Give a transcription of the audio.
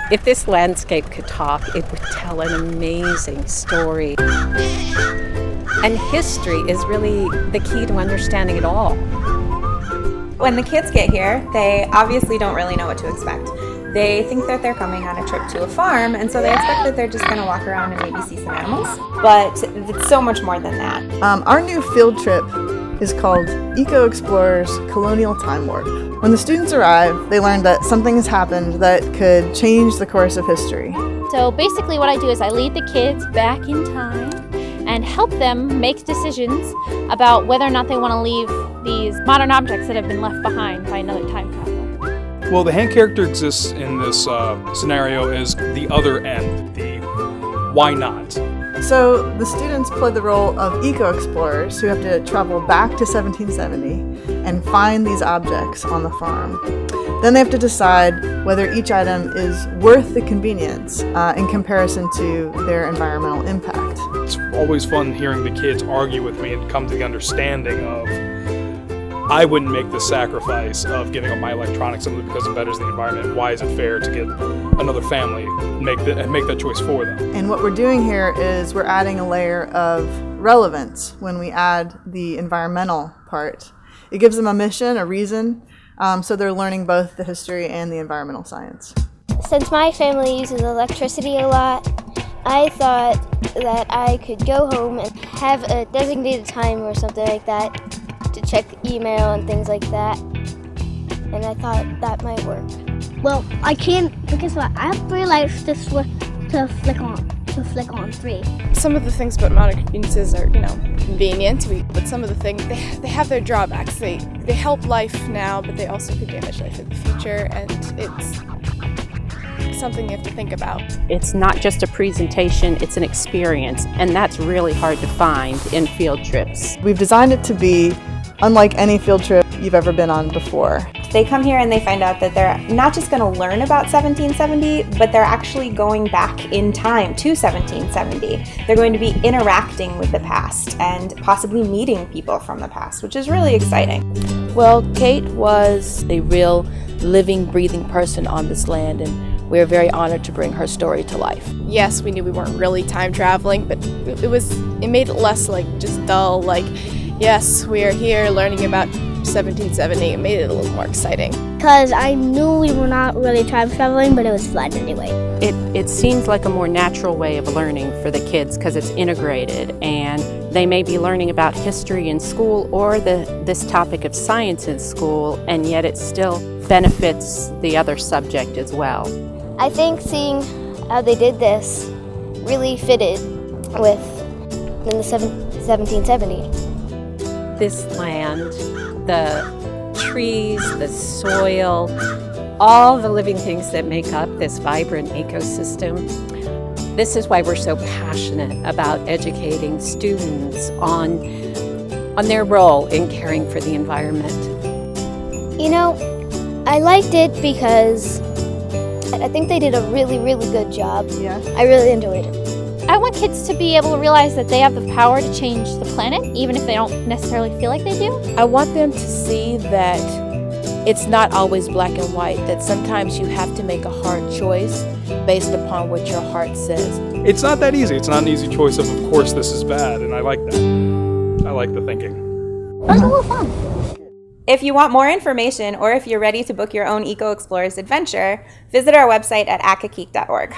If this landscape could talk, it would tell an amazing story. And history is really the key to understanding it all. When the kids get here, they obviously don't really know what to expect. They think that they're coming on a trip to a farm, and so they expect that they're just going to walk around and maybe see some animals. But it's so much more than that. Our new field trip is called Eco Explorers Colonial Time Warp. When the students arrive, they learn that something has happened that could change the course of history. So basically what I do is I lead the kids back in time and help them make decisions about whether or not they want to leave these modern objects that have been left behind by another time traveler. Well, the hand character exists in this scenario as the other end, the why not. So the students play the role of eco-explorers who have to travel back to 1770 and find these objects on the farm. Then they have to decide whether each item is worth the convenience in comparison to their environmental impact. It's always fun hearing the kids argue with me and come to the understanding of I wouldn't make the sacrifice of giving up my electronics simply because it betters the environment. Why is it fair to get another family make that choice for them? And what we're doing here is we're adding a layer of relevance when we add the environmental part. It gives them a mission, a reason, so they're learning both the history and the environmental science. Since my family uses electricity a lot, I thought that I could go home and have a designated time or something like that to check email and things like that, and I thought that might work. Well, I can't, because what? I have 3 lights to flick on 3. Some of the things about modern conveniences are, convenient, but some of the things, they have their drawbacks. They help life now, but they also could damage life in the future, and it's something you have to think about. It's not just a presentation, it's an experience, and that's really hard to find in field trips. We've designed it to be unlike any field trip you've ever been on before. They come here and they find out that they're not just going to learn about 1770, but they're actually going back in time to 1770. They're going to be interacting with the past and possibly meeting people from the past, which is really exciting. Well, Kate was a real living, breathing person on this land, and we're very honored to bring her story to life. Yes, we knew we weren't really time traveling, but it made it less like just dull, like, yes, we are here learning about 1770. It made it a little more exciting. Because I knew we were not really time traveling, but it was fun anyway. It seems like a more natural way of learning for the kids because it's integrated, and they may be learning about history in school or this topic of science in school, and yet it still benefits the other subject as well. I think seeing how they did this really fitted with in the 1770. This land, the trees, the soil, all the living things that make up this vibrant ecosystem. This is why we're so passionate about educating students on their role in caring for the environment. I liked it because I think they did a really, really good job. Yeah. I really enjoyed it. I want kids to be able to realize that they have the power to change the planet, even if they don't necessarily feel like they do. I want them to see that it's not always black and white, that sometimes you have to make a hard choice based upon what your heart says. It's not that easy. It's not an easy choice of course this is bad, and I like that. I like the thinking. It was a little fun. If you want more information, or if you're ready to book your own Eco Explorers adventure, visit our website at accokeek.org.